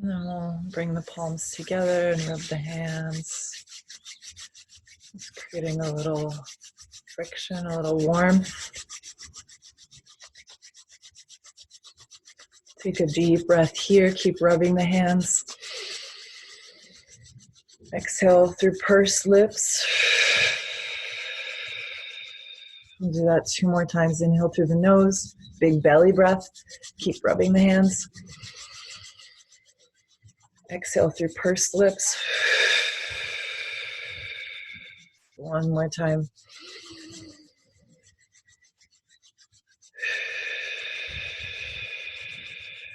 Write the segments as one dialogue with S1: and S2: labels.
S1: And we'll bring the palms together and rub the hands. Just creating a little friction, a little warmth. Take a deep breath here. Keep rubbing the hands. Exhale through pursed lips. We'll do that 2 more times. Inhale through the nose. Big belly breath. Keep rubbing the hands. Exhale through pursed lips. 1 more time.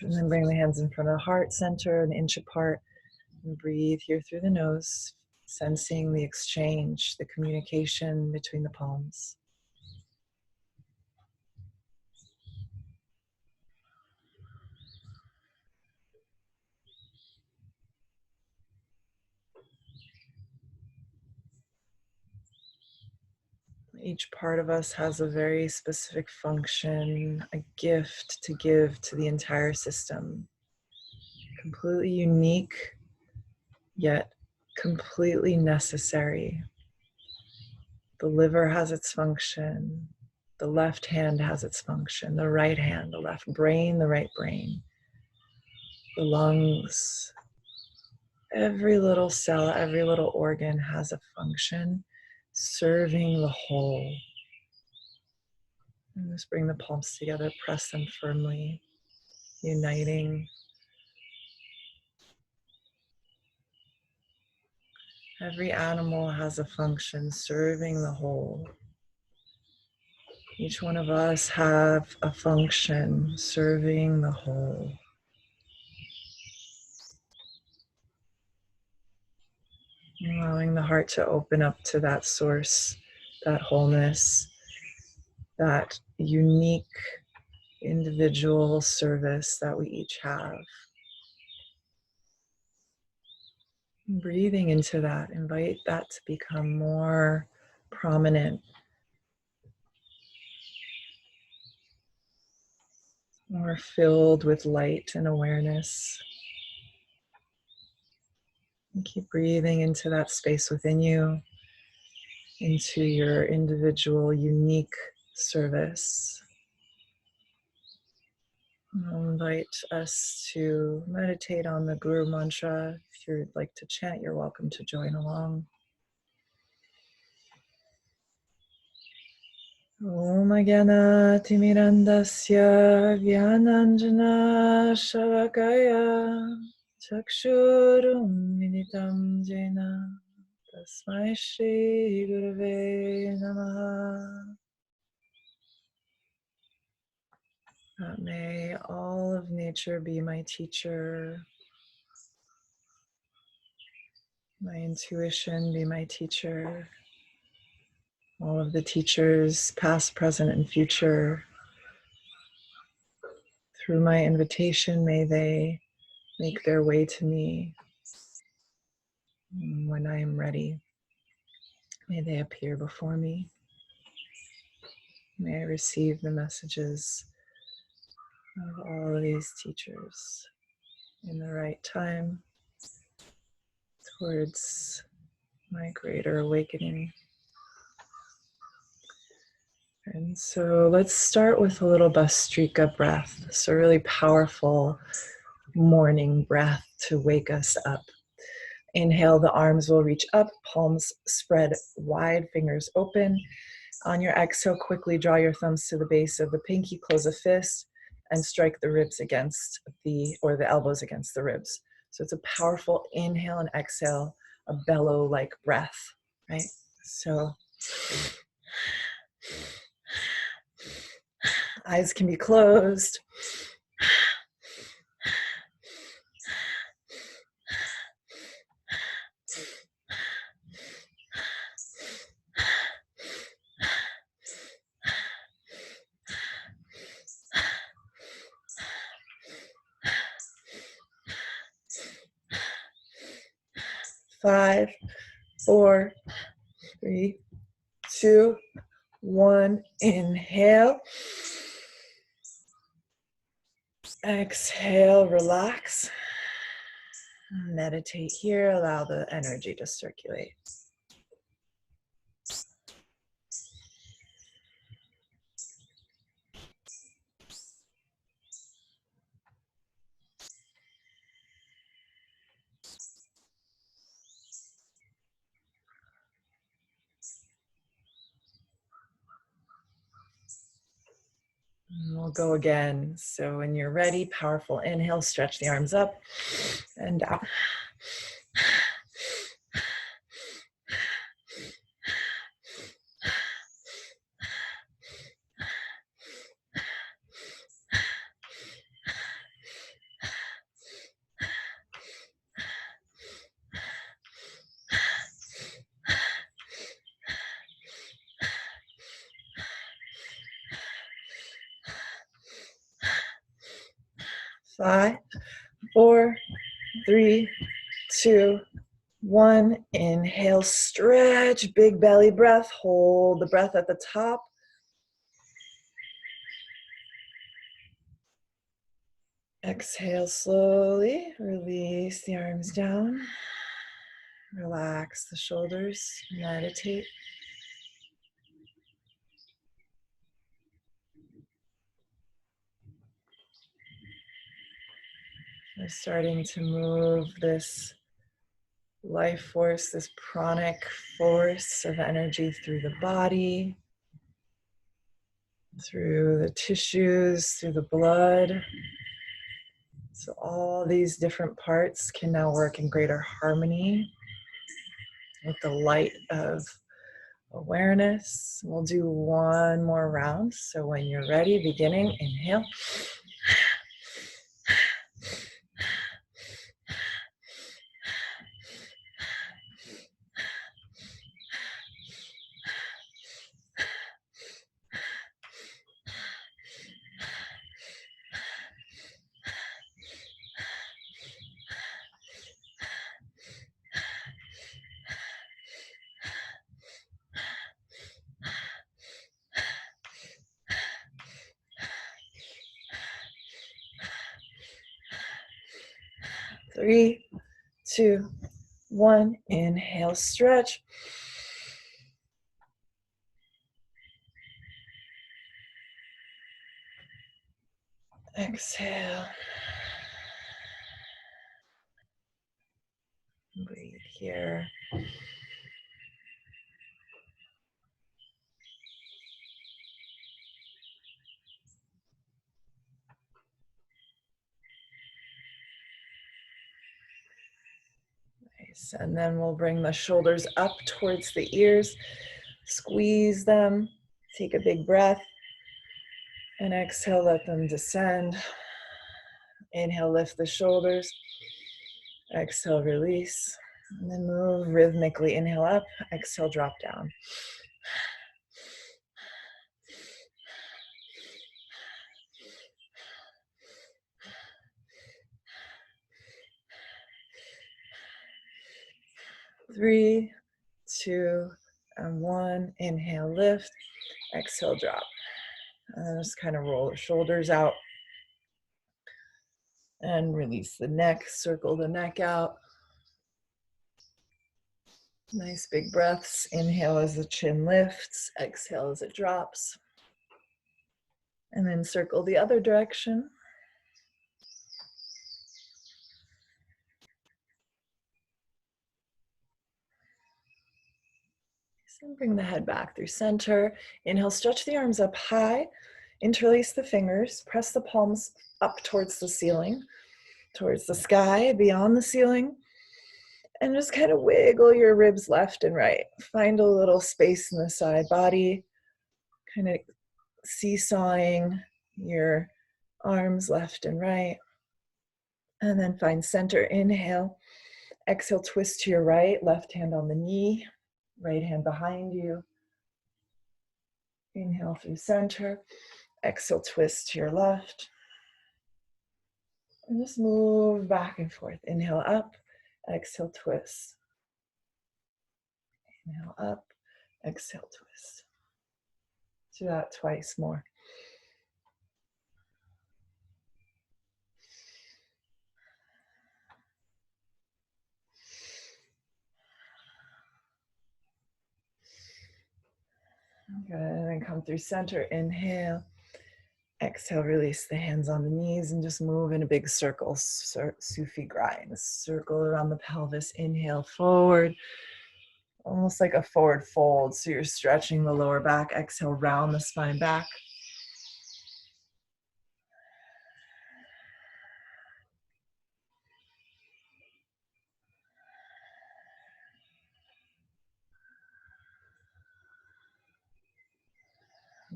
S1: And then bring the hands in front of the heart center, an inch apart. And breathe here through the nose, sensing the exchange, the communication between the palms. Each part of us has a very specific function, a gift to give to the entire system. Completely unique, yet completely necessary. The liver has its function. The left hand has its function. The right hand, the left brain, the right brain. The lungs. Every little cell, every little organ has a function serving the whole. And just bring the palms together, press them firmly, uniting. Every animal has a function serving the whole. Each one of us have a function serving the whole. Allowing the heart to open up to that source, that wholeness, that unique individual service that we each have. Breathing into that, invite that to become more prominent, more filled with light and awareness. And keep breathing into that space within you, into your individual, unique service. I'll invite us to meditate on the Guru Mantra. If you'd like to chant, you're welcome to join along. Om Jnana Timirandasya Gyananjana Shalakaya Chakshurum Militam Jena Tasmai Shri Gurave Namaha. May all of nature be my teacher. My intuition be my teacher. All of the teachers, past, present, and future. Through my invitation, may they make their way to me. When I am ready, may they appear before me. May I receive the messages of all of these teachers in the right time towards my greater awakening. And so let's start with a little Bastrika breath. So really powerful morning breath to wake us up. Inhale, the arms will reach up, palms spread wide, fingers open. On your exhale, quickly draw your thumbs to the base of the pinky, close a fist, and strike the ribs against the elbows against the ribs. So it's a powerful inhale and exhale, a bellow-like breath, right? So eyes can be closed. Five, 4, 3, 2, 1. Inhale. Exhale, relax. Meditate here, allow the energy to circulate. And we'll go again. So when you're ready, powerful inhale, stretch the arms up and down. 5, 4, 3, 2, 1. Inhale, stretch, big belly breath. Hold the breath at the top. Exhale slowly, release the arms down. Relax the shoulders, meditate. We're starting to move this life force, this pranic force of energy through the body, through the tissues, through the blood. So all these different parts can now work in greater harmony with the light of awareness. We'll do one more round. So when you're ready, beginning, inhale. Three, 2, 1. Inhale, stretch. Exhale. Breathe here. Nice. And then we'll bring the shoulders up towards the ears. Squeeze them. Take a big breath. And exhale, let them descend. Inhale, lift the shoulders. Exhale, release. And then move rhythmically. Inhale up. Exhale, drop down. Three, 2, and 1. Inhale, lift. Exhale, drop. And then just kind of roll the shoulders out. And release the neck. Circle the neck out. Nice big breaths. Inhale as the chin lifts. Exhale as it drops. And then circle the other direction. And bring the head back through center. Inhale, stretch the arms up high. Interlace the fingers. Press the palms up towards the ceiling, towards the sky, beyond the ceiling. And just kind of wiggle your ribs left and right. Find a little space in the side body. Kind of seesawing your arms left and right. And then find center. Inhale. Exhale, twist to your right. Left hand on the knee. Right hand behind you. Inhale through center. Exhale, twist to your left. And just move back and forth. Inhale up. Exhale, twist. Inhale up. Exhale, twist. Do that twice more. Good, and then come through center, inhale. Exhale, release the hands on the knees and just move in a big circle, Sufi grind. Circle around the pelvis, inhale forward, almost like a forward fold. So you're stretching the lower back. Exhale, round the spine back.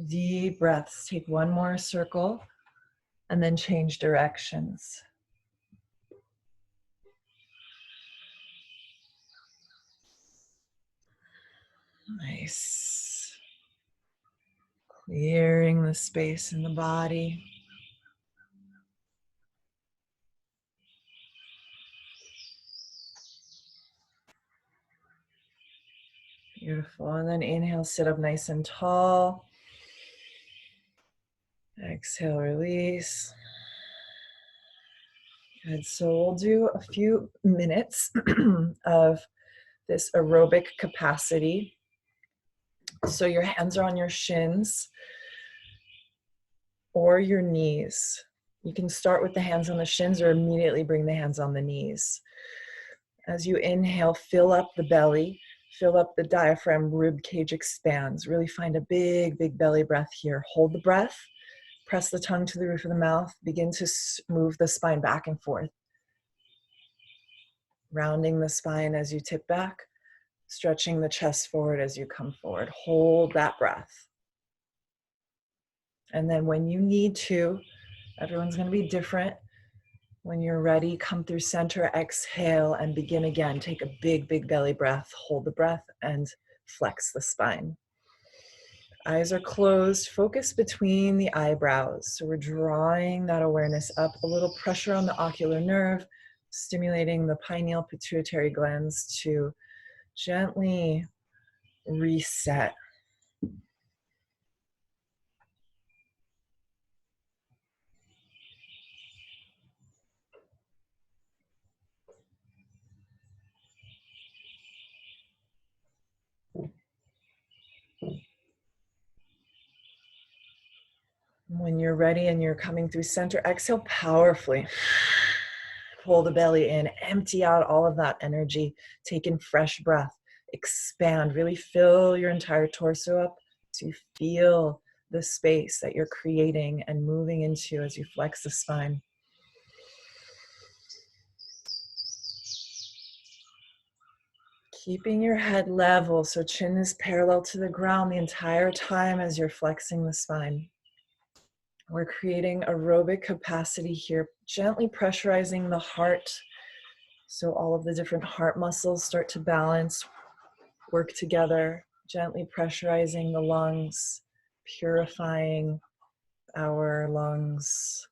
S1: Deep breaths. Take one more circle and then change directions. Nice. Clearing the space in the body. Beautiful. And then inhale, sit up nice and tall. Exhale, release. Good. So we'll do a few minutes of this aerobic capacity. So your hands are on your shins or your knees. You can start with the hands on the shins or immediately bring the hands on the knees. As you inhale, fill up the belly, fill up the diaphragm, rib cage expands. Really find a big, big belly breath here. Hold the breath, press the tongue to the roof of the mouth, begin to move the spine back and forth. Rounding the spine as you tip back, stretching the chest forward as you come forward. Hold that breath. And then when you need to, everyone's going to be different. When you're ready, come through center, exhale, and begin again. Take a big, big belly breath, hold the breath, and flex the spine. Eyes are closed, focus between the eyebrows. So we're drawing that awareness up, a little pressure on the ocular nerve, stimulating the pineal pituitary glands to gently reset. When you're ready and you're coming through center, exhale powerfully. Pull the belly in, empty out all of that energy, take in fresh breath, expand, really fill your entire torso up to feel the space that you're creating and moving into as you flex the spine. Keeping your head level so chin is parallel to the ground the entire time as you're flexing the spine. We're creating aerobic capacity here, gently pressurizing the heart so all of the different heart muscles start to balance, work together, gently pressurizing the lungs, purifying our lungs.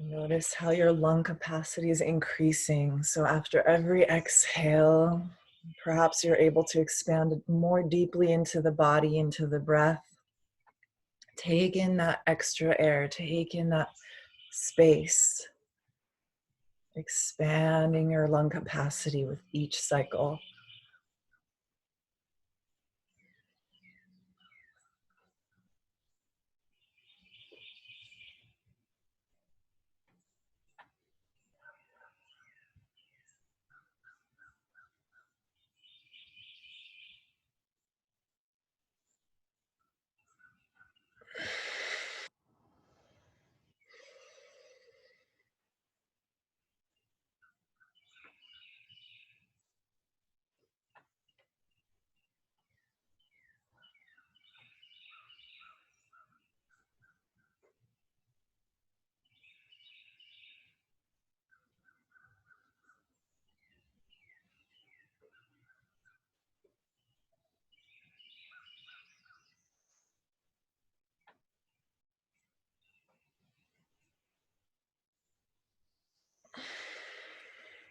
S1: Notice how your lung capacity is increasing. So after every exhale, perhaps you're able to expand more deeply into the body, into the breath. Take in that extra air, take in that space, expanding your lung capacity with each cycle.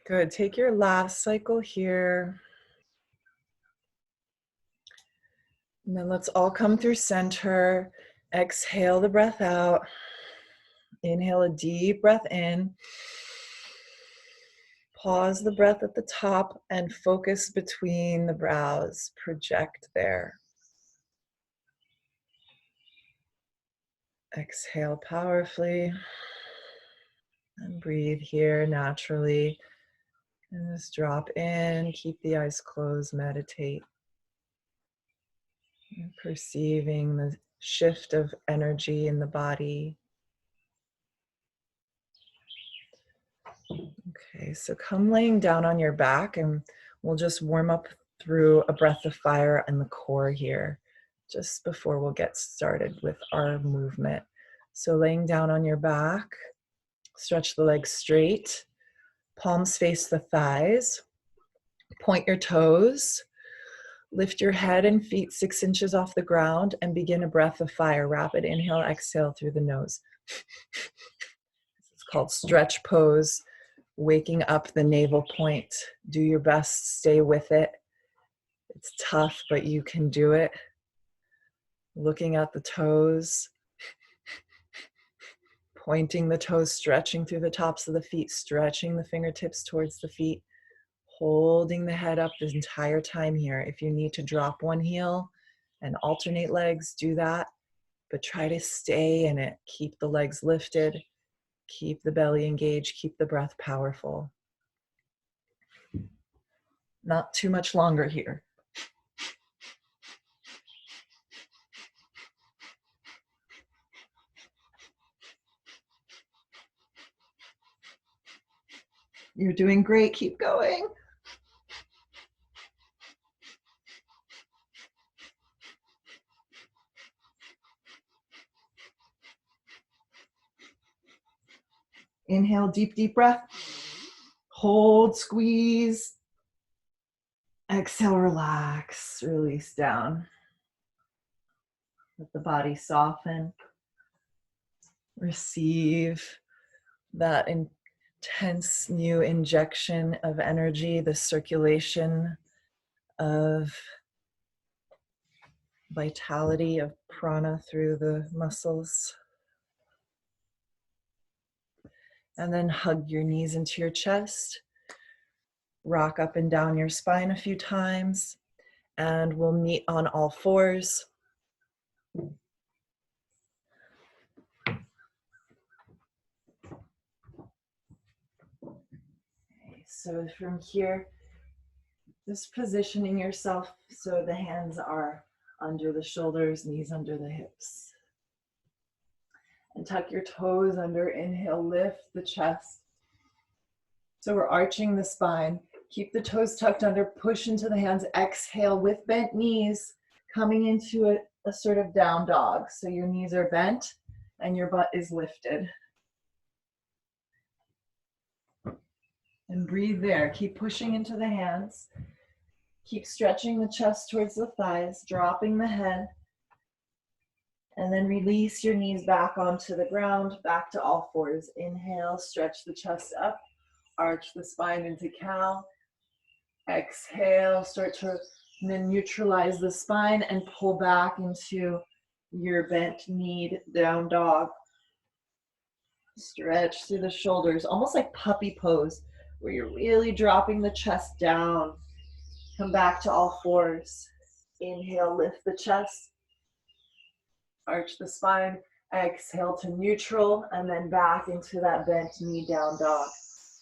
S1: Good. Take your last cycle here. And then let's all come through center. Exhale the breath out. Inhale a deep breath in. Pause the breath at the top and focus between the brows. Project there. Exhale powerfully. And breathe here naturally. And just drop in. Keep the eyes closed. Meditate. And perceiving the shift of energy in the body. Okay, so come laying down on your back and we'll just warm up through a breath of fire in the core here, just before we'll get started with our movement. So laying down on your back, stretch the legs straight, palms face the thighs, point your toes, lift your head and feet 6 inches off the ground and begin a breath of fire. Rapid inhale, exhale through the nose. It's called stretch pose. Waking up the navel point. Do your best, stay with it. It's tough, but you can do it. Looking at the toes, pointing the toes, stretching through the tops of the feet, stretching the fingertips towards the feet, holding the head up the entire time here. If you need to drop one heel and alternate legs, do that, but try to stay in it. Keep the legs lifted, keep the belly engaged, keep the breath powerful. Not too much longer here. You're doing great. Keep going. Inhale, deep, deep breath. Hold, squeeze. Exhale, relax, release down. Let the body soften. Receive that intense new injection of energy, the circulation of vitality of prana through the muscles. And then hug your knees into your chest. Rock up and down your spine a few times. And we'll meet on all fours. So from here, just positioning yourself so the hands are under the shoulders, knees under the hips. And tuck your toes under. Inhale, lift the chest. So we're arching the spine. Keep the toes tucked under, push into the hands. Exhale with bent knees, coming into a sort of down dog. So your knees are bent and your butt is lifted. And breathe there. Keep pushing into the hands. Keep stretching the chest towards the thighs, dropping the head. And then release your knees back onto the ground, back to all fours. Inhale, stretch the chest up, arch the spine into cow. Exhale, start to then neutralize the spine and pull back into your bent knee down dog. Stretch through the shoulders, almost like puppy pose, where you're really dropping the chest down. Come back to all fours. Inhale, lift the chest. Arch the spine. Exhale to neutral, and then back into that bent knee down dog.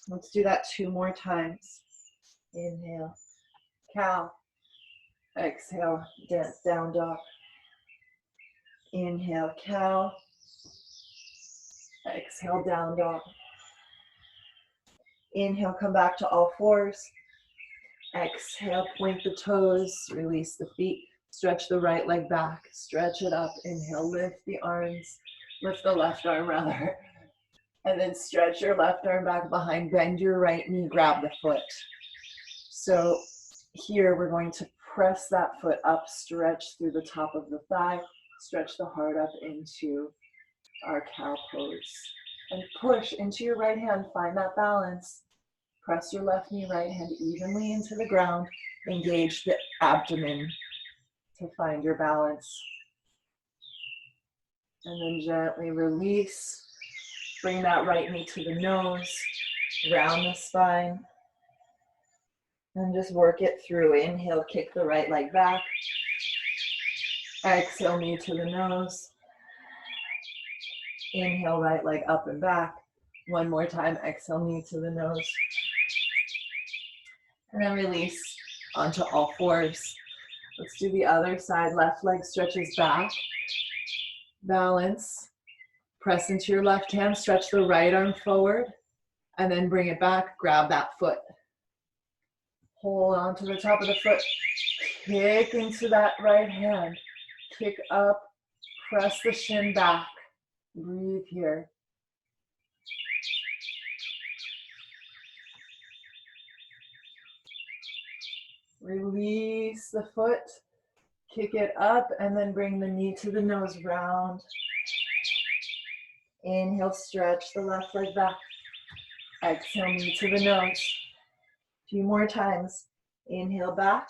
S1: Let's do that 2 more times. Inhale, cow. Exhale, down dog. Inhale, cow. Exhale, down dog. Inhale, come back to all fours. Exhale, point the toes, release the feet. Stretch the right leg back, stretch it up. Inhale, lift the arms, lift the left arm rather. And then stretch your left arm back behind, bend your right knee, grab the foot. So here we're going to press that foot up, stretch through the top of the thigh, stretch the heart up into our cow pose. And push into your right hand, find that balance. Press your left knee, right hand evenly into the ground. Engage the abdomen to find your balance. And then gently release. Bring that right knee to the nose, round the spine. And just work it through. Inhale, kick the right leg back. Exhale, knee to the nose. Inhale, right leg up and back. One more time, exhale, knee to the nose. And then release onto all fours. Let's do the other side. Left leg stretches back. Balance. Press into your left hand, stretch the right arm forward, and then bring it back, grab that foot. Hold on to the top of the foot. Kick into that right hand. Kick up, press the shin back. Breathe here. Release the foot, kick it up, and then bring the knee to the nose, round. Inhale, stretch the left leg back. Exhale, knee to the nose. A few more times. Inhale back.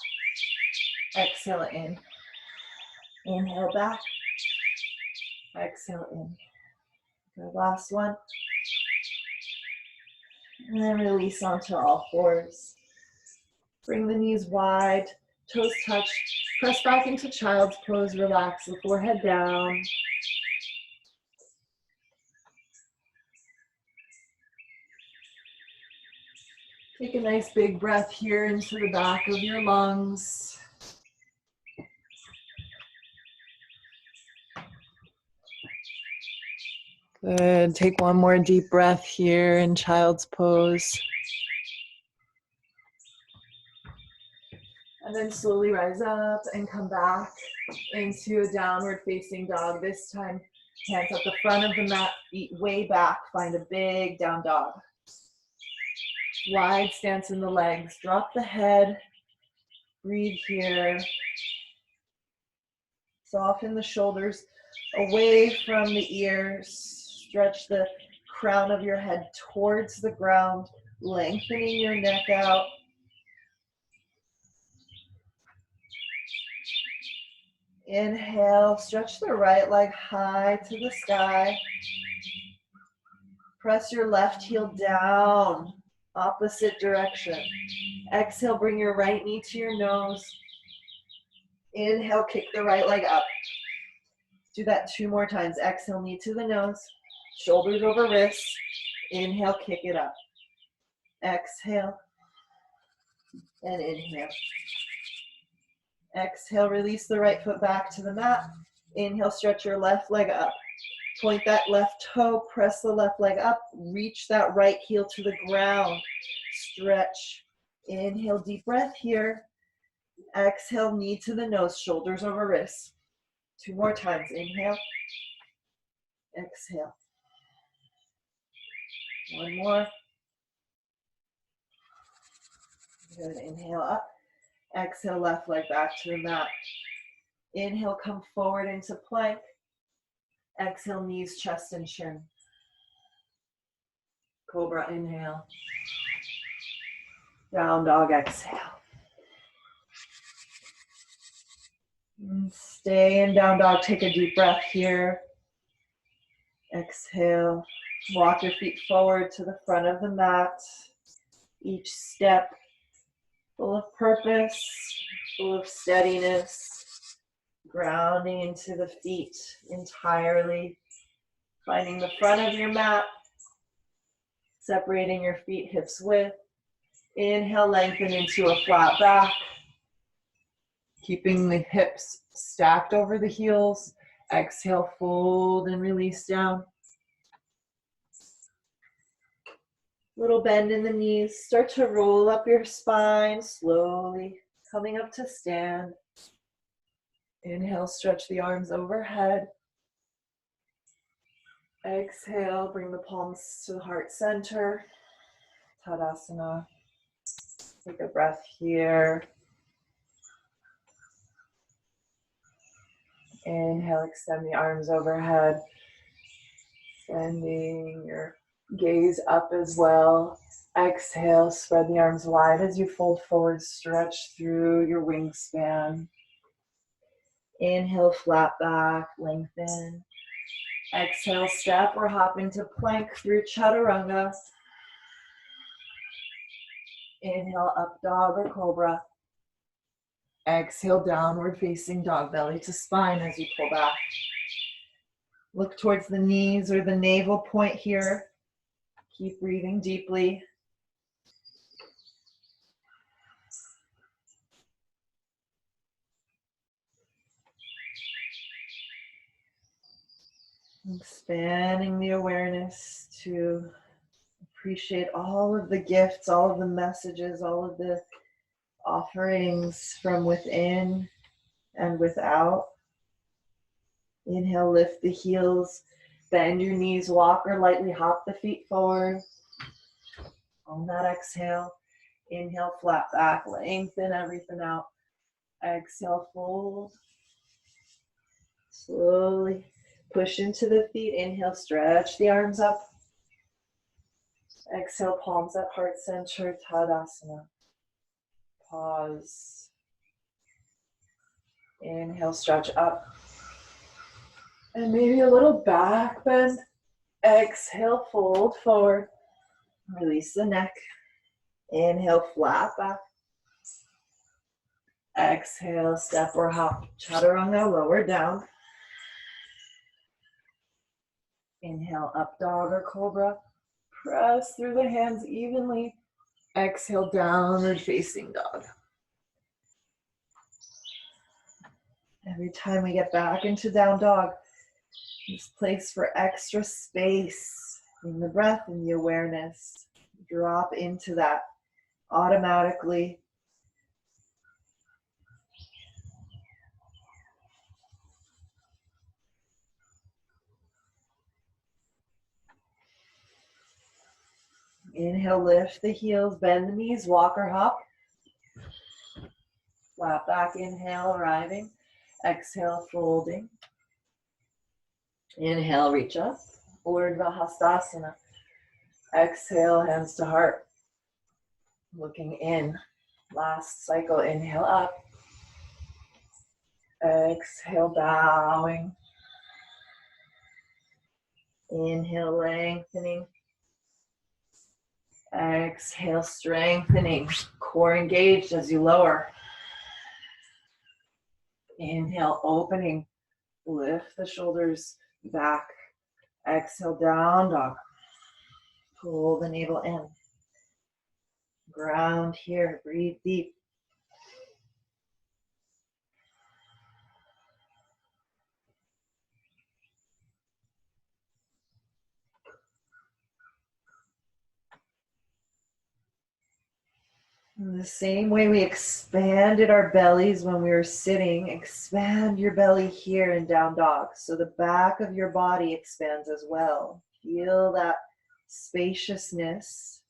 S1: Exhale in. Inhale back. Exhale in. Good, last one. And then release onto all fours. Bring the knees wide, toes touch. Press back into child's pose. Relax the forehead down. Take a nice big breath here into the back of your lungs. Good. Take one more deep breath here in child's pose. And then slowly rise up and come back into a downward facing dog. This time, hands at the front of the mat, feet way back. Find a big down dog. Wide stance in the legs. Drop the head. Breathe here. Soften the shoulders away from the ears. Stretch the crown of your head towards the ground, lengthening your neck out. Inhale, stretch the right leg high to the sky. Press your left heel down, opposite direction. Exhale, bring your right knee to your nose. Inhale, kick the right leg up. Do that 2 more times. Exhale, knee to the nose, shoulders over wrists. Inhale, kick it up. Exhale, and inhale. Exhale, release the right foot back to the mat. Inhale, stretch your left leg up. Point that left toe, press the left leg up. Reach that right heel to the ground. Stretch. Inhale, deep breath here. Exhale, knee to the nose, shoulders over wrists. 2 more times. Inhale. Exhale. 1 more. Good. Inhale up. Exhale, left leg back to the mat. Inhale, come forward into plank. Exhale, knees, chest, and chin. Cobra, inhale. Down dog, exhale. And stay in down dog. Take a deep breath here. Exhale. Walk your feet forward to the front of the mat. Each step full of purpose, full of steadiness, grounding into the feet entirely. Finding the front of your mat, separating your feet hips width. Inhale, lengthen into a flat back. Keeping the hips stacked over the heels. Exhale, fold and release down. Little bend in the knees. Start to roll up your spine slowly, coming up to stand. Inhale, stretch the arms overhead. Exhale, bring the palms to the heart center. Tadasana. Take a breath here. Inhale, extend the arms overhead. Sending your gaze up as well. Exhale, spread the arms wide as you fold forward, stretch through your wingspan. Inhale, flat back, lengthen. Exhale, step or hop into plank through chaturanga. Inhale, up dog or cobra. Exhale, downward facing dog, belly to spine as you pull back. Look towards the knees or the navel point here. Keep breathing deeply. Expanding the awareness to appreciate all of the gifts, all of the messages, all of the offerings from within and without. Inhale, lift the heels, bend your knees, walk or lightly hop the feet forward. On that exhale, inhale, flat back, lengthen everything out. Exhale, fold. Slowly push into the feet. Inhale, stretch the arms up. Exhale, palms at heart center, Tadasana. Pause. Inhale, stretch up. And maybe a little back bend. Exhale, fold forward. Release the neck. Inhale, flat back. Exhale, step or hop, chaturanga, lower down. Inhale, up dog or cobra. Press through the hands evenly. Exhale, downward facing dog. Every time we get back into down dog, this place for extra space in the breath and the awareness. Drop into that automatically. Inhale, lift the heels, bend the knees, walk or hop. Flat back, inhale, arriving. Exhale, folding. Inhale, reach up. Urdhva Hastasana. Exhale, hands to heart. Looking in. Last cycle, inhale up. Exhale, bowing. Inhale, lengthening. Exhale, strengthening. Core engaged as you lower. Inhale, opening. Lift the shoulders back. Exhale, down dog. Pull the navel in. Ground here. Breathe deep. In the same way we expanded our bellies when we were sitting, expand your belly here in down dog. So the back of your body expands as well. Feel that spaciousness.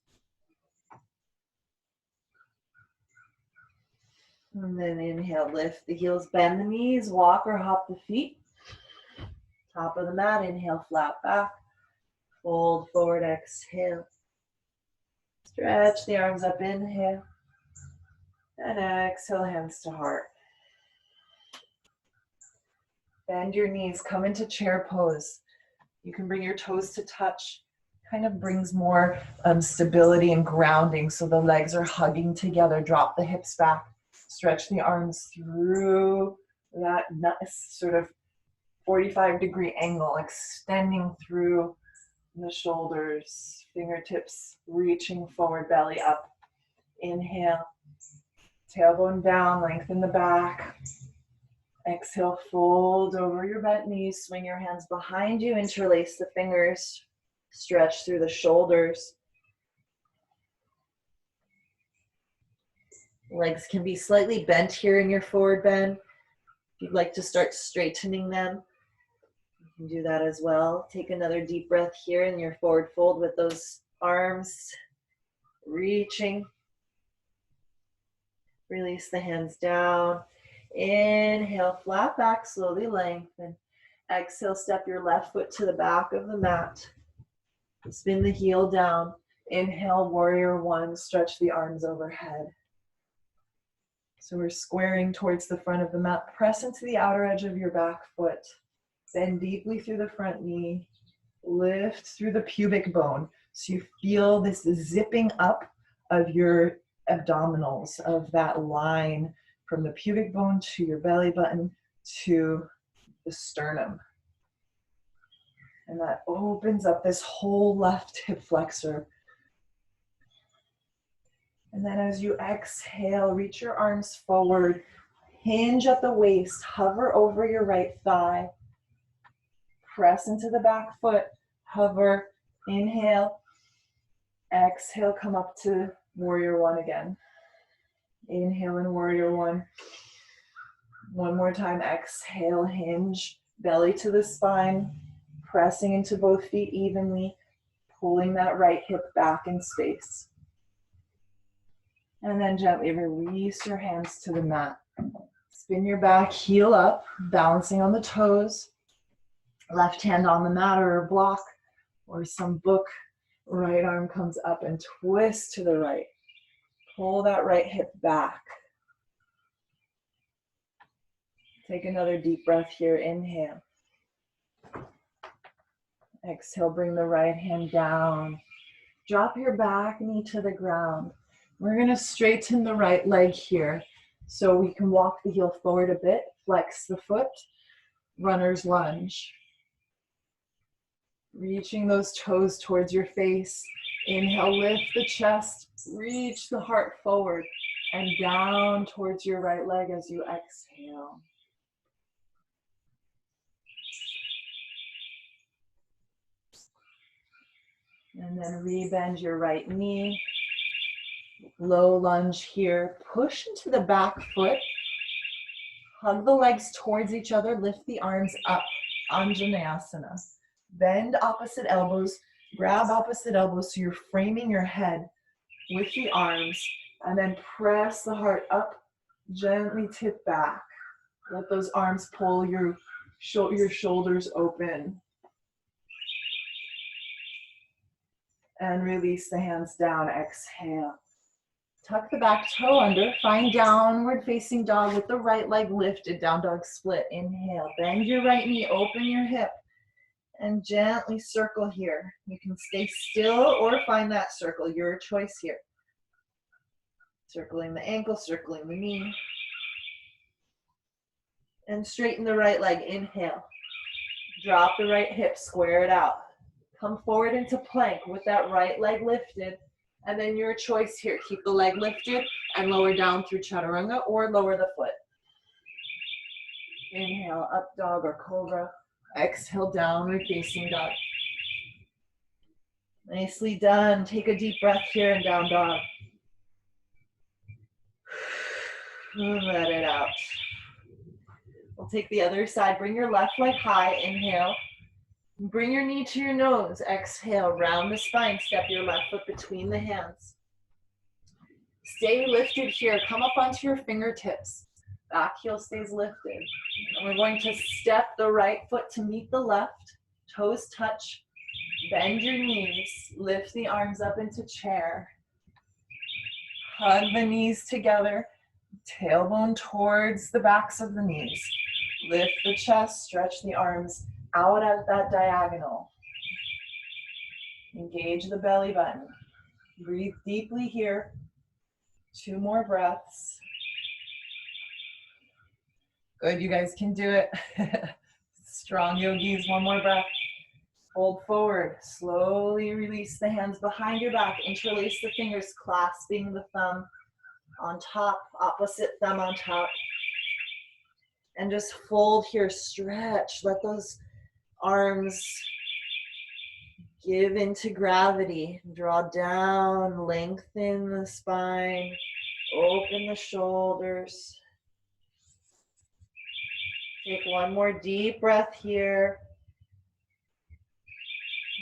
S1: And then inhale, lift the heels, bend the knees, walk or hop the feet. Top of the mat, inhale, flat back. Fold forward, exhale. Stretch the arms up, inhale. And exhale, hands to heart. Bend your knees, come into chair pose. You can bring your toes to touch. Kind of brings more stability and grounding, so the legs are hugging together. Drop the hips back. Stretch the arms through that sort of 45-degree angle, extending through the shoulders, fingertips reaching forward, belly up. Inhale, tailbone down, lengthen the back. Exhale, fold over your bent knees, swing your hands behind you, interlace the fingers, stretch through the shoulders. Legs can be slightly bent here in your forward bend. If you'd like to start straightening them, you can do that as well. Take another deep breath here in your forward fold with those arms reaching. Release the hands down. Inhale, flat back, slowly lengthen. Exhale, step your left foot to the back of the mat. Spin the heel down. Inhale, warrior one, stretch the arms overhead. So we're squaring towards the front of the mat. Press into the outer edge of your back foot. Bend deeply through the front knee. Lift through the pubic bone. So you feel this zipping up of your abdominals, of that line from the pubic bone to your belly button to the sternum. And that opens up this whole left hip flexor. And then as you exhale, reach your arms forward, hinge at the waist, hover over your right thigh, press into the back foot, hover, inhale, exhale, come up to warrior one again. Inhale in warrior one. One more time, exhale, hinge, belly to the spine, pressing into both feet evenly, pulling that right hip back in space. And then gently release your hands to the mat. Spin your back, heel up, balancing on the toes. Left hand on the mat or a block or some book. Right arm comes up and twist to the right. Pull that right hip back. Take another deep breath here. Inhale. Exhale, bring the right hand down. Drop your back knee to the ground. We're going to straighten the right leg here so we can walk the heel forward a bit, flex the foot, runner's lunge. Reaching those toes towards your face. Inhale, lift the chest, reach the heart forward and down towards your right leg as you exhale. And then rebend your right knee. Low lunge here. Push into the back foot. Hug the legs towards each other. Lift the arms up. Anjaneyasana. Bend opposite elbows. Grab opposite elbows so you're framing your head with the arms. And then press the heart up. Gently tip back. Let those arms pull your shoulders open. And release the hands down. Exhale. Tuck the back toe under. Find downward facing dog with the right leg lifted. Down dog split. Inhale. Bend your right knee. Open your hip. And gently circle here. You can stay still or find that circle. Your choice here. Circling the ankle. Circling the knee. And straighten the right leg. Inhale. Drop the right hip. Square it out. Come forward into plank with that right leg lifted. And then your choice here. Keep the leg lifted and lower down through chaturanga or lower the foot. Inhale, up dog or cobra. Exhale, downward facing dog. Nicely done. Take a deep breath here and down dog. Let it out. We'll take the other side. Bring your left leg high. Inhale. Bring your knee to your nose. Exhale, round the spine. Step your left foot between the hands. Stay lifted here. Come up onto your fingertips. Back heel stays lifted. And we're going to step the right foot to meet the left. Toes touch. Bend your knees. Lift the arms up into chair. Hug the knees together. Tailbone towards the backs of the knees. Lift the chest. Stretch the arms out at that diagonal. Engage the belly button. Breathe deeply here. 2 more breaths. Good, you guys can do it. Strong yogis, 1 more breath. Fold forward. Slowly release the hands behind your back. Interlace the fingers, clasping the thumb on top, opposite thumb on top. And just fold here, stretch. Let those arms give into gravity. Draw down, lengthen the spine, open the shoulders. Take 1 more deep breath here.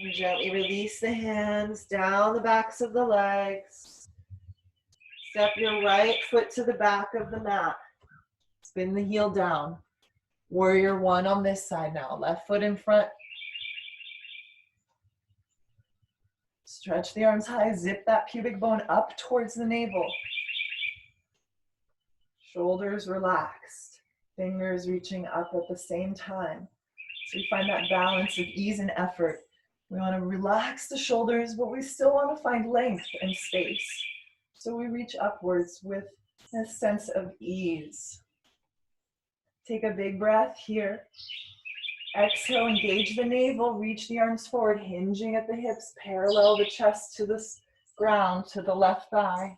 S1: And gently release the hands down the backs of the legs. Step your right foot to the back of the mat. Spin the heel down. Warrior 1 on this side now. Left foot in front. Stretch the arms high. Zip that pubic bone up towards the navel. Shoulders relaxed. Fingers reaching up at the same time. So we find that balance of ease and effort. We want to relax the shoulders, but we still want to find length and space. So we reach upwards with a sense of ease. Take a big breath here. Exhale, engage the navel, reach the arms forward, hinging at the hips, parallel the chest to the ground, to the left thigh.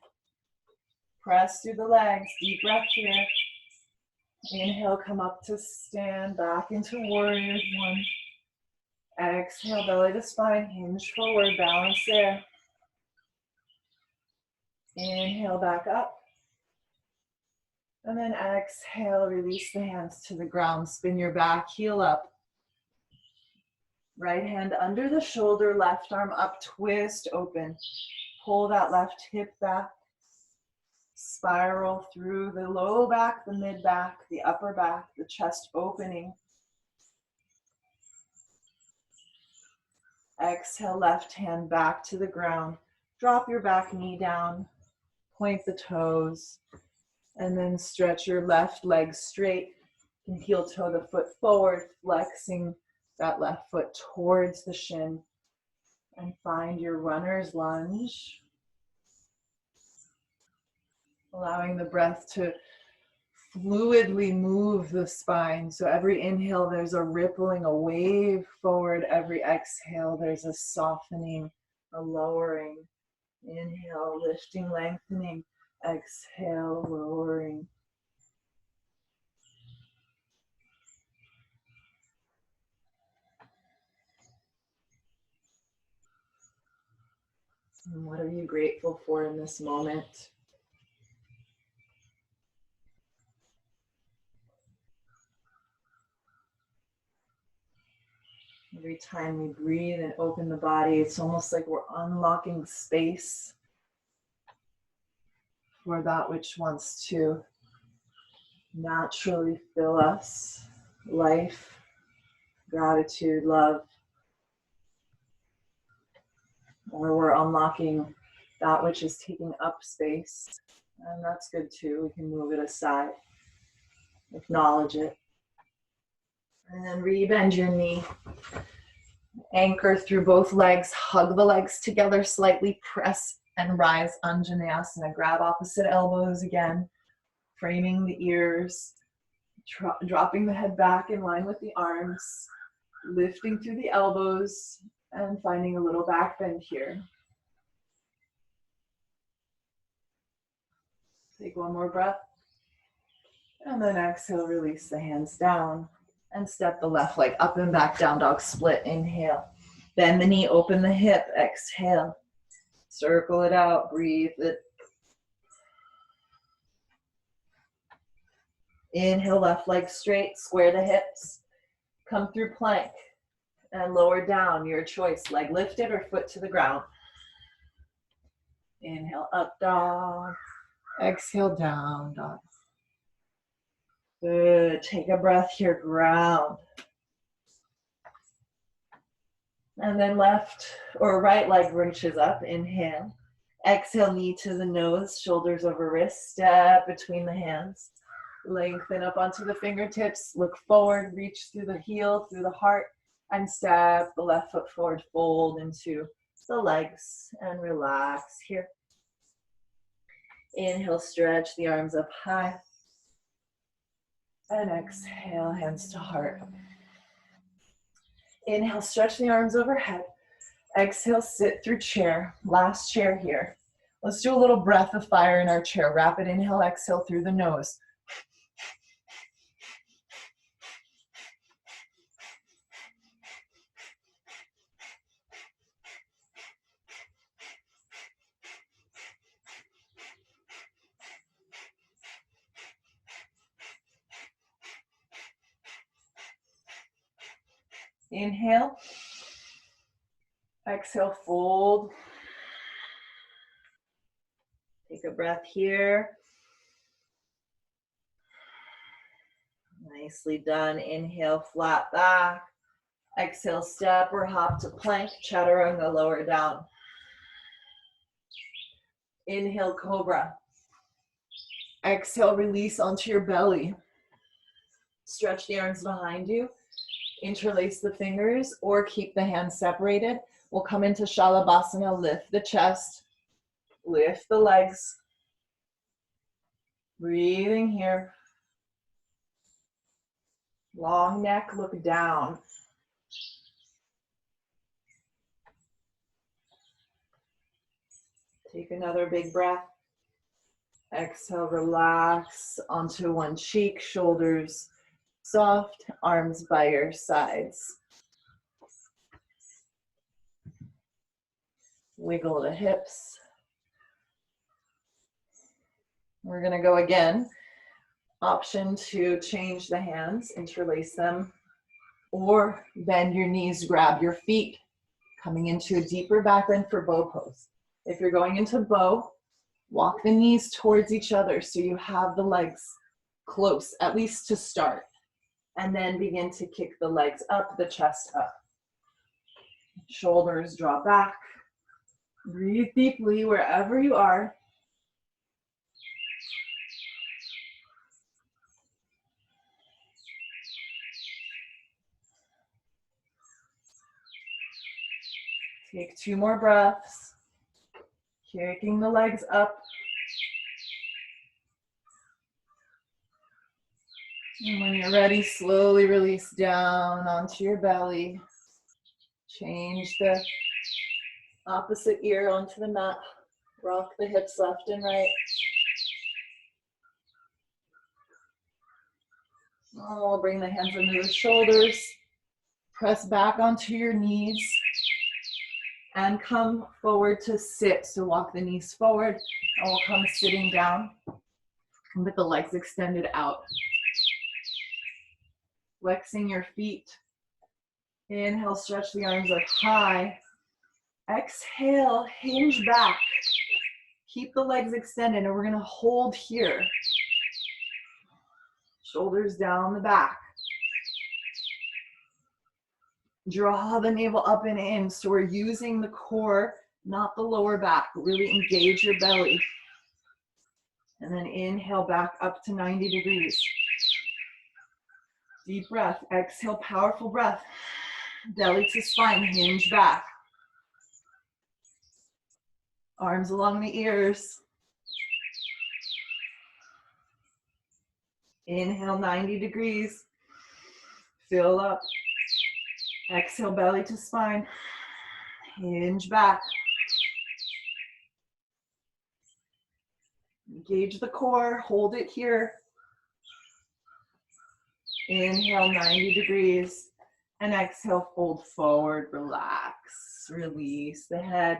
S1: Press through the legs, deep breath here. Inhale, come up to stand, back into warrior 1. Exhale, belly to spine, hinge forward, balance there. Inhale, back up. And then exhale, release the hands to the ground. Spin your back heel up. Right hand under the shoulder, left arm up, twist, open. Pull that left hip back. Spiral through the low back, the mid back, the upper back, the chest opening. Exhale, left hand back to the ground. Drop your back knee down. Point the toes. And then stretch your left leg straight. You can heel toe the foot forward, flexing that left foot towards the shin. And find your runner's lunge. Allowing the breath to fluidly move the spine. So every inhale, there's a rippling, a wave forward. Every exhale, there's a softening, a lowering. Inhale, lifting, lengthening. Exhale, lowering. And what are you grateful for in this moment? Every time we breathe and open the body, it's almost like we're unlocking space for that which wants to naturally fill us. Life, gratitude, love. Or we're unlocking that which is taking up space. And that's good too. We can move it aside. Acknowledge it. And then re-bend your knee. Anchor through both legs. Hug the legs together slightly. Press and rise, Anjaneyasana. Grab opposite elbows again. Framing the ears. Dropping the head back in line with the arms. Lifting through the elbows. And finding a little back bend here. Take 1 more breath. And then exhale, release the hands down. And step the left leg up and back, down dog split. Inhale. Bend the knee, open the hip. Exhale. Circle it out, breathe it. Inhale, left leg straight, square the hips. Come through plank. And lower down, your choice. Leg lifted or foot to the ground. Inhale, up dog. Exhale, down dog. Good. Take a breath here, ground. And then left or right leg reaches up, inhale. Exhale, knee to the nose, shoulders over wrist, step between the hands. Lengthen up onto the fingertips, look forward, reach through the heel, through the heart, and step the left foot forward, fold into the legs, and relax here. Inhale, stretch the arms up high. And exhale, hands to heart. Inhale, stretch the arms overhead. Exhale, sit through chair. Last chair here. Let's do a little breath of fire in our chair. Rapid inhale, exhale through the nose. Inhale. Exhale, fold. Take a breath here. Nicely done. Inhale, flat back. Exhale, step or hop to plank, chaturanga, lower down. Inhale, cobra. Exhale, release onto your belly. Stretch the arms behind you. Interlace the fingers or keep the hands separated. We'll come into Shalabhasana, lift the chest, lift the legs. Breathing here. Long neck, look down. Take another big breath. Exhale, relax onto one cheek, shoulders soft, arms by your sides. Wiggle the hips. We're going to go again. Option to change the hands, interlace them, or bend your knees, grab your feet, coming into a deeper back bend for bow pose. If you're going into bow, walk the knees towards each other so you have the legs close, at least to start. And then begin to kick the legs up, the chest up. Shoulders draw back. Breathe deeply wherever you are. Take 2 more breaths. Kicking the legs up. And when you're ready, slowly release down onto your belly. Change the opposite ear onto the mat. Rock the hips left and right. Oh, bring the hands under the shoulders. Press back onto your knees. And come forward to sit. So walk the knees forward. And we'll come sitting down with the legs extended out. Flexing your feet. Inhale, stretch the arms up high. Exhale, hinge back. Keep the legs extended, and we're going to hold here. Shoulders down the back. Draw the navel up and in. So we're using the core, not the lower back. Really engage your belly. And then inhale back up to 90 degrees. Deep breath. Exhale, powerful breath. Belly to spine, hinge back. Arms along the ears. Inhale, 90 degrees. Fill up. Exhale, belly to spine. Hinge back. Engage the core, hold it here. Inhale, 90 degrees. And exhale, fold forward, relax. Release the head.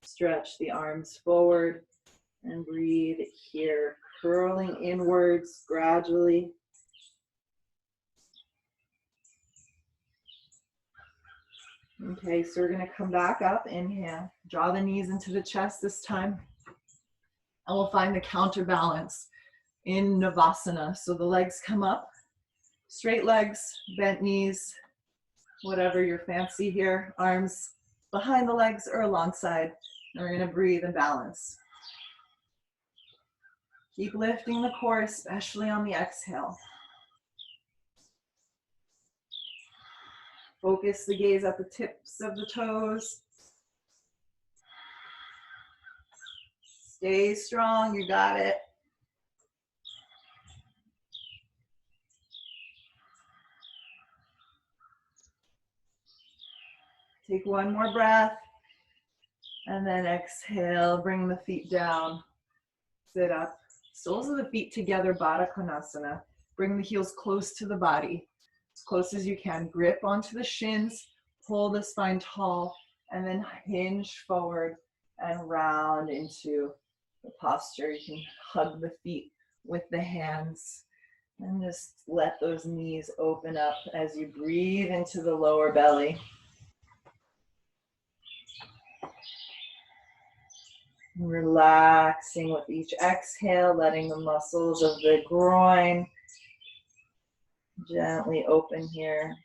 S1: Stretch the arms forward. And breathe here, curling inwards gradually. Okay, so we're going to come back up. Inhale. Draw the knees into the chest this time. And we'll find the counterbalance. in Navasana. So the legs come up, straight legs, bent knees, whatever your fancy here, arms behind the legs or alongside. And we're gonna breathe and balance. Keep lifting the core, especially on the exhale. Focus the gaze at the tips of the toes. Stay strong, you got it. Take one more breath. And then exhale, bring the feet down. Sit up. Soles of the feet together, Baddha Konasana. Bring the heels close to the body, as close as you can. Grip onto the shins, pull the spine tall, and then hinge forward and round into the posture. You can hug the feet with the hands and just let those knees open up as you breathe into the lower belly. Relaxing with each exhale, letting the muscles of the groin gently open here.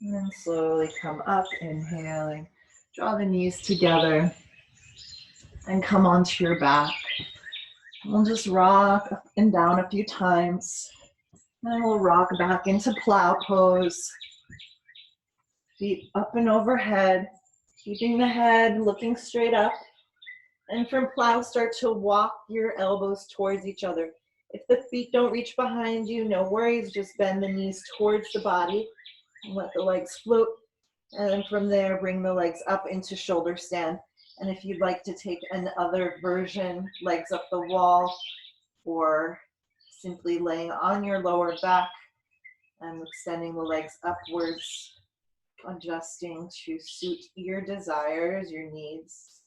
S1: And then slowly come up, inhaling. Draw the knees together and come onto your back. We'll just rock up and down a few times. And we'll rock back into plow pose. Feet up and overhead, keeping the head looking straight up. And from plow, start to walk your elbows towards each other. If the feet don't reach behind you, no worries. Just bend the knees towards the body and let the legs float. And then from there, bring the legs up into shoulder stand. And if you'd like to take another version, legs up the wall, or simply laying on your lower back and extending the legs upwards, adjusting to suit your desires, your needs.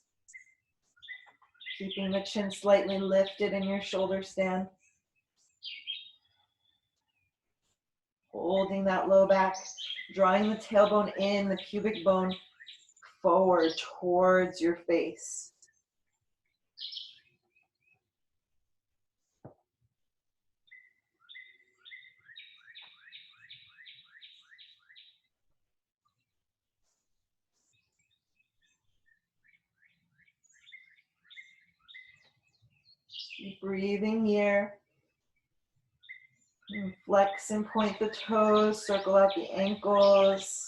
S1: Keeping the chin slightly lifted in your shoulder stand. Holding that low back, drawing the tailbone in, the pubic bone forward towards your face. Keep breathing here. And flex and point the toes, circle out the ankles.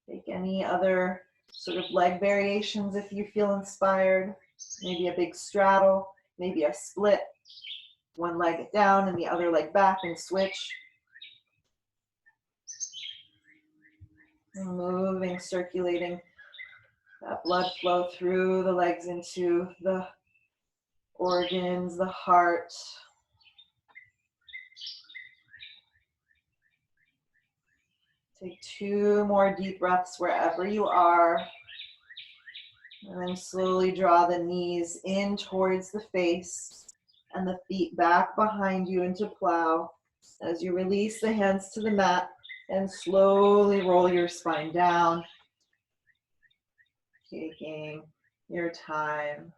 S1: Take any other sort of leg variations if you feel inspired. Maybe a big straddle, maybe a split. One leg down and the other leg back and switch. And moving, circulating that blood flow through the legs into the organs, the heart. Take 2 more deep breaths wherever you are. And then slowly draw the knees in towards the face and the feet back behind you into plow. As you release the hands to the mat and slowly roll your spine down. Taking your time.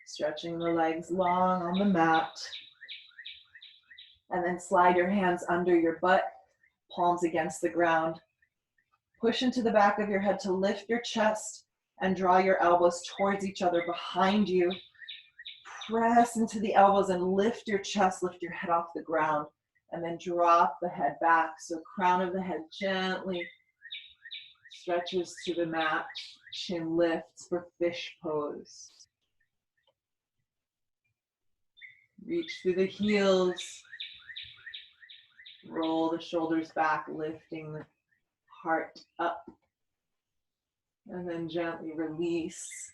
S1: Stretching the legs long on the mat. And then slide your hands under your butt, palms against the ground. Push into the back of your head to lift your chest and draw your elbows towards each other behind you. Press into the elbows and lift your chest, lift your head off the ground, and then drop the head back. So crown of the head gently stretches to the mat, chin lifts for fish pose. Reach through the heels, roll the shoulders back, lifting the heart up, and then gently release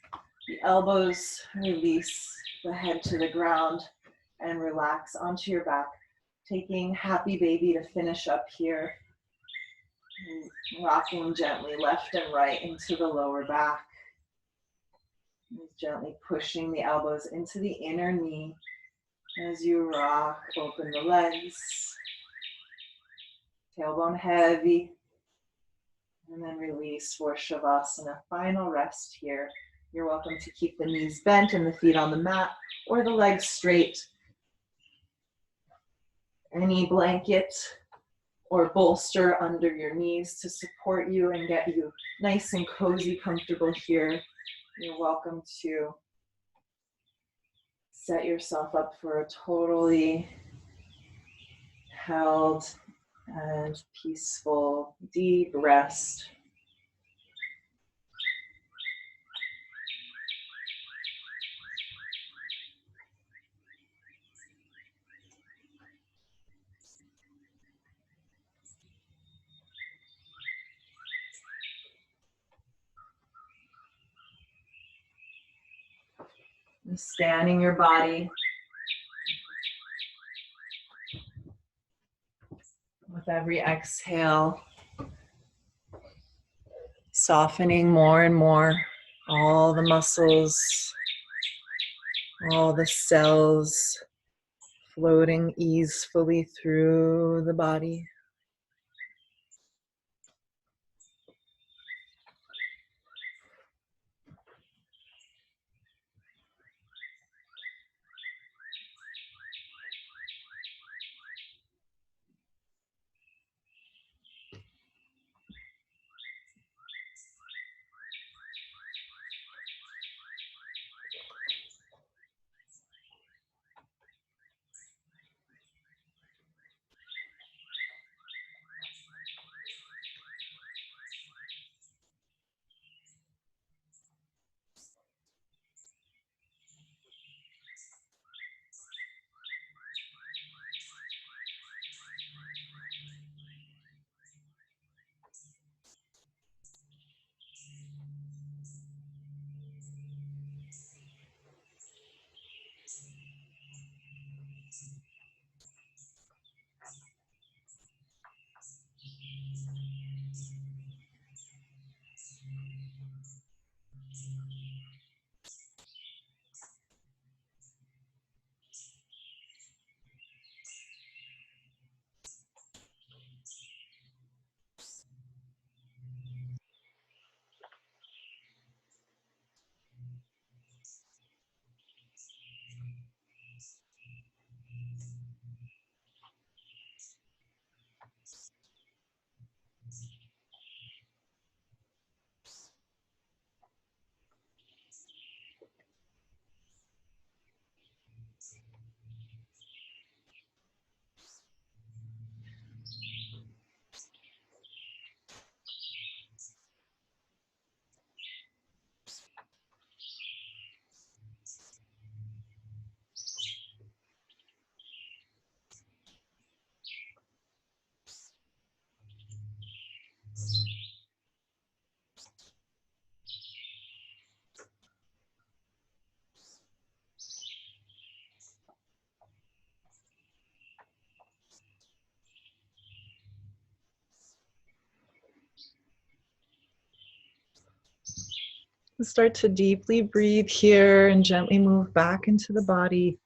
S1: the elbows, release the head to the ground, and relax onto your back, taking happy baby to finish up here. Rocking gently left and right into the lower back. Gently pushing the elbows into the inner knee as you rock. Open the legs. Tailbone heavy. And then release for Shavasana. Final rest here. You're welcome to keep the knees bent and the feet on the mat or the legs straight. Any blanket or bolster under your knees to support you and get you nice and cozy, comfortable here. You're welcome to set yourself up for a totally held and peaceful, deep rest. And scanning your body with every exhale, softening more and more all the muscles, all the cells, floating easefully through the body. Start to deeply breathe here and gently move back into the body.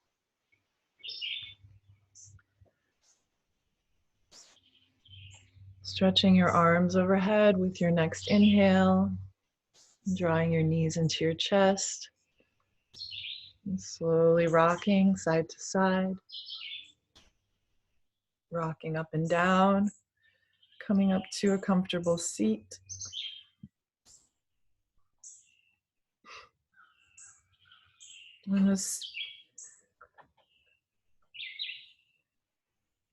S1: Stretching your arms overhead with your next inhale, drawing your knees into your chest, and slowly rocking side to side, rocking up and down, coming up to a comfortable seat. And just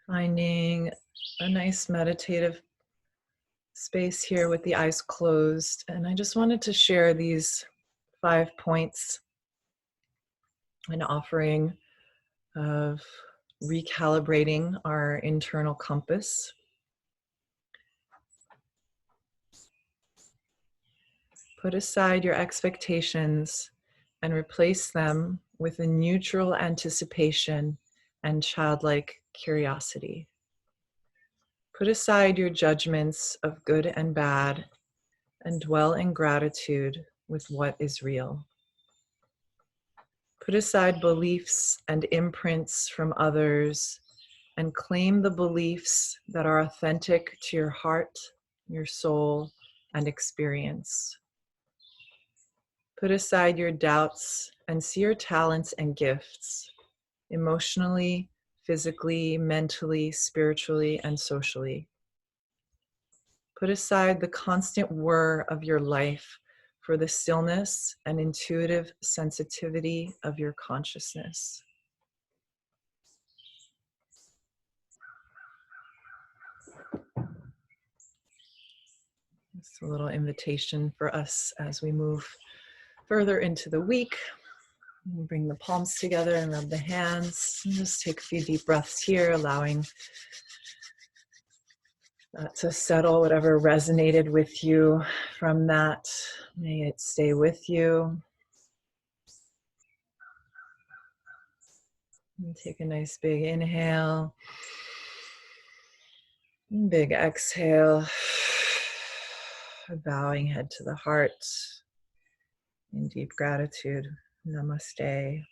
S1: finding a nice meditative space here with the eyes closed. And I just wanted to share these 5 points, an offering of recalibrating our internal compass. Put aside your expectations and replace them with a neutral anticipation and childlike curiosity. Put aside your judgments of good and bad and dwell in gratitude with what is real. Put aside beliefs and imprints from others and claim the beliefs that are authentic to your heart, your soul, and experience. Put aside your doubts and see your talents and gifts, emotionally, physically, mentally, spiritually, and socially. Put aside the constant whir of your life for the stillness and intuitive sensitivity of your consciousness. It's a little invitation for us as we move further into the week. Bring the palms together and rub the hands. And just take a few deep breaths here, allowing that to settle. Whatever resonated with you from that, may it stay with you. And take a nice big inhale. Big exhale. Bowing head to the heart in deep gratitude. Namaste.